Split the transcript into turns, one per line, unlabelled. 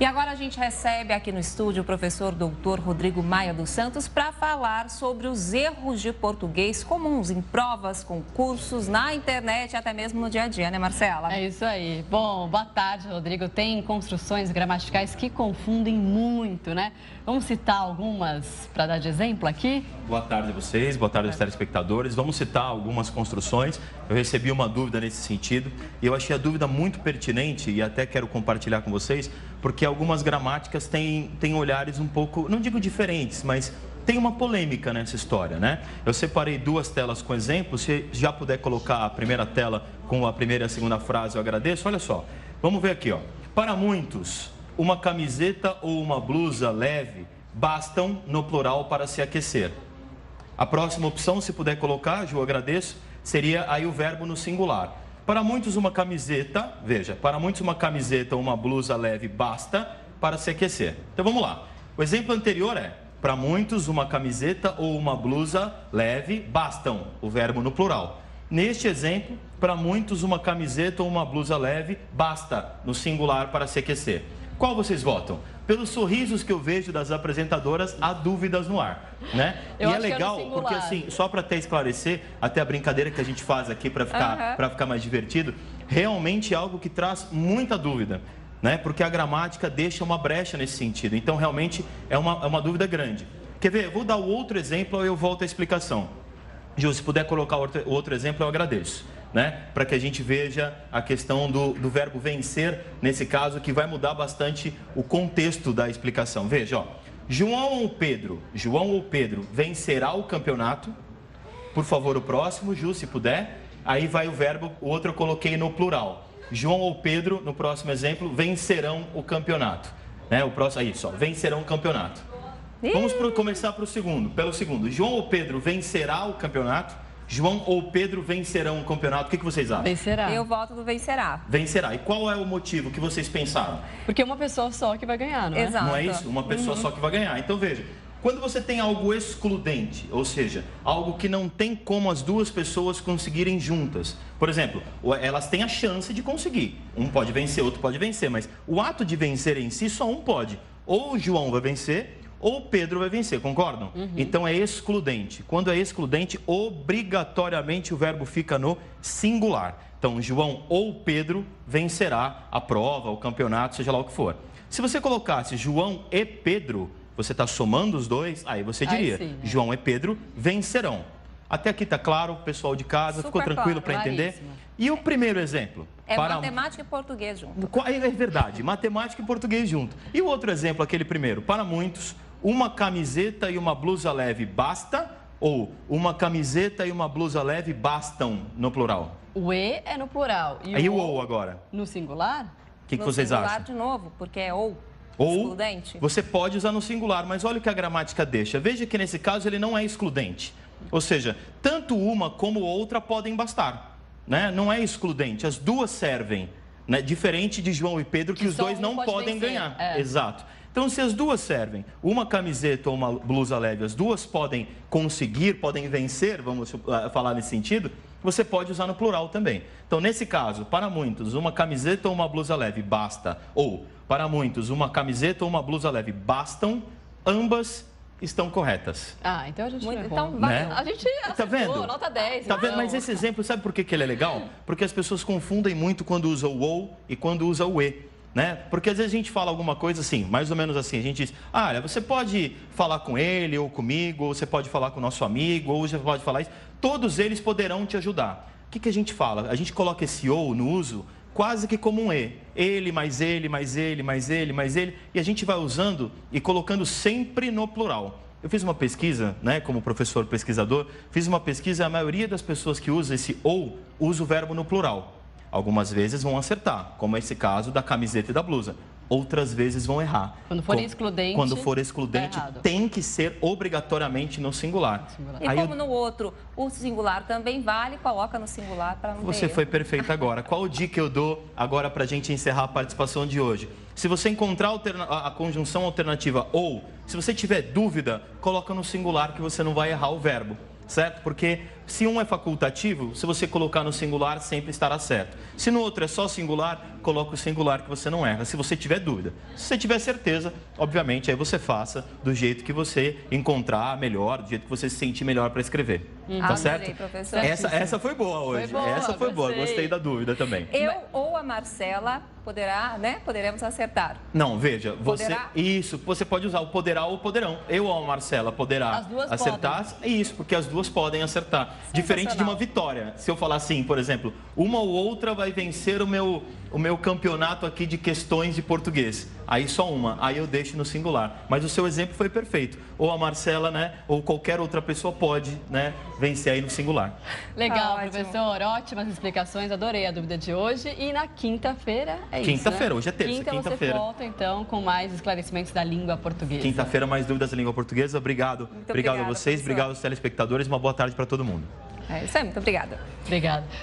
E agora a gente recebe aqui no estúdio o professor Dr. Rodrigo Maia dos Santos para falar sobre os erros de português comuns em provas, concursos, na internet e até mesmo no dia a dia, né, Marcela?
É isso aí. Bom, boa tarde, Rodrigo. Tem construções gramaticais que confundem muito, né? Vamos citar algumas para dar de exemplo aqui?
Boa tarde a vocês, boa tarde aos telespectadores. Vamos citar algumas construções. Eu recebi uma dúvida nesse sentido e eu achei a dúvida muito pertinente e até quero compartilhar com vocês, porque algumas gramáticas têm olhares um pouco, não digo diferentes, mas tem uma polêmica nessa história, né? Eu separei duas telas com exemplos. Se já puder colocar a primeira tela com a primeira e a segunda frase, eu agradeço. Olha só, vamos ver aqui, ó. Para muitos, uma camiseta ou uma blusa leve bastam no plural para se aquecer. A próxima opção, se puder colocar, Ju, eu agradeço, seria aí o verbo no singular. Para muitos uma camiseta, veja, para muitos uma camiseta ou uma blusa leve basta para se aquecer. Então vamos lá. O exemplo anterior é: para muitos uma camiseta ou uma blusa leve bastam, o verbo no plural. Neste exemplo, para muitos uma camiseta ou uma blusa leve basta, no singular para se aquecer. Qual vocês votam? Pelos sorrisos que eu vejo das apresentadoras, há dúvidas no ar, né? E é legal, porque assim, só para até esclarecer, até a brincadeira que a gente faz aqui para ficar mais divertido, realmente é algo que traz muita dúvida, né? Porque a gramática deixa uma brecha nesse sentido. Então, realmente, é uma dúvida grande. Quer ver? Eu vou dar o outro exemplo e eu volto à explicação. Ju, se puder colocar o outro exemplo, eu agradeço, né? Para que a gente veja a questão do verbo vencer, nesse caso, que vai mudar bastante o contexto da explicação. Veja, ó. João ou Pedro vencerá o campeonato? Por favor, o próximo, Ju, se puder. Aí vai o verbo, o outro eu coloquei no plural. João ou Pedro, no próximo exemplo, vencerão o campeonato. Né? O próximo, aí só, vencerão o campeonato. Vamos começar pelo segundo. João ou Pedro vencerá o campeonato? João ou Pedro vencerão o campeonato? O que vocês acham?
Vencerá.
Eu voto do vencerá.
Vencerá. E qual é o motivo que vocês pensaram?
Porque uma pessoa só que vai ganhar, não é?
Exato.
Não é isso? Uma pessoa só que vai ganhar. Então, veja, quando você tem algo excludente, ou seja, algo que não tem como as duas pessoas conseguirem juntas. Por exemplo, elas têm a chance de conseguir. Um pode vencer, outro pode vencer, mas o ato de vencer em si, só um pode. Ou o João vai vencer, ou Pedro vai vencer, concordam? Então é excludente. Quando é excludente, obrigatoriamente o verbo fica no singular. Então, João ou Pedro vencerá a prova, o campeonato, seja lá o que for. Se você colocasse João e Pedro, você está somando os dois, aí você diria,
sim, né?
João e Pedro vencerão. Até aqui está claro, pessoal de casa,
Super
ficou tranquilo
claro,
para entender?
claríssimo.
E o primeiro exemplo?
É matemática e português junto.
É verdade, matemática e português junto. E o outro exemplo, aquele primeiro? Para muitos, uma camiseta e uma blusa leve basta, ou uma camiseta e uma blusa leve bastam, no plural?
O E é no plural. E
Aí o ou agora?
No singular?
O que vocês acham?
No singular de novo, porque é ou.
Ou
excludente.
você pode usar no singular, mas olha o que a gramática deixa. Veja que nesse caso ele não é excludente. Ou seja, tanto uma como outra podem bastar, né? Não é excludente, as duas servem, né? Diferente de João e Pedro, que os dois não podem ganhar. Exato. Então, se as duas servem, uma camiseta ou uma blusa leve, as duas podem conseguir, podem vencer, vamos falar nesse sentido, você pode usar no plural também. Então, nesse caso, para muitos, uma camiseta ou uma blusa leve basta, ou para muitos, uma camiseta ou uma blusa leve bastam, ambas estão corretas.
Ah, então a gente não errou.
Então,
né?
A gente acertou,
tá vendo?
nota 10.
Tá vendo?
Então.
Mas esse exemplo, sabe por que ele é legal? Porque as pessoas confundem muito quando usa o ou e quando usa o e. Né? Porque às vezes a gente fala alguma coisa assim, mais ou menos assim, a gente diz, olha, você pode falar com ele ou comigo, ou você pode falar com o nosso amigo, ou você pode falar isso, todos eles poderão te ajudar. O que a gente fala? A gente coloca esse ou no uso quase que como um e. Ele, mais ele, mais ele, mais ele, mais ele, e a gente vai usando e colocando sempre no plural. Eu fiz uma pesquisa, né, como professor pesquisador, fiz uma pesquisa, a maioria das pessoas que usa esse ou, usa o verbo no plural. Algumas vezes vão acertar, como esse caso da camiseta e da blusa. Outras vezes vão errar.
Quando for excludente.
Quando for excludente, tem que ser obrigatoriamente no singular.
E aí como no outro, o singular também vale, coloca no singular para não ter
Você foi perfeita agora. Qual dica eu dou agora para a gente encerrar a participação de hoje? Se você encontrar a conjunção alternativa ou, se você tiver dúvida, coloca no singular que você não vai errar o verbo. Certo? Porque se um é facultativo, se você colocar no singular, sempre estará certo. Se no outro é só singular, coloca o singular que você não erra, se você tiver dúvida. Se você tiver certeza, obviamente, aí você faça do jeito que você encontrar melhor, do jeito que você se sentir melhor para escrever. Tá certo?
Professor.
Essa foi boa hoje.
Foi boa,
essa foi boa,
gostei.
gostei da dúvida também.
Eu ou a Marcela poderemos acertar.
Não, veja,
Poderá?
você pode usar o poderá ou o poderão. Eu ou a Marcela poderá
As duas
acertar. Isso, porque as duas podem acertar. Diferente de uma vitória. Se eu falar assim, por exemplo, uma ou outra vai vencer o meu campeonato aqui de questões de português. Aí só uma, aí eu deixo no singular. Mas o seu exemplo foi perfeito. Ou a Marcela, né, ou qualquer outra pessoa pode, né, vencer aí no singular.
Legal,
Ótimo.
professor. Ótimas explicações. Adorei a dúvida de hoje. E na quinta-feira é isso,
Quinta-feira,
né?
hoje é terça,
Quinta-feira. Você volta, então, com mais esclarecimentos da língua portuguesa.
Quinta-feira, mais dúvidas da língua portuguesa. Obrigado. Obrigado a
obrigada,
vocês,
professor.
obrigado aos telespectadores. Uma boa tarde para todo mundo.
É isso aí, muito obrigada.
Obrigada.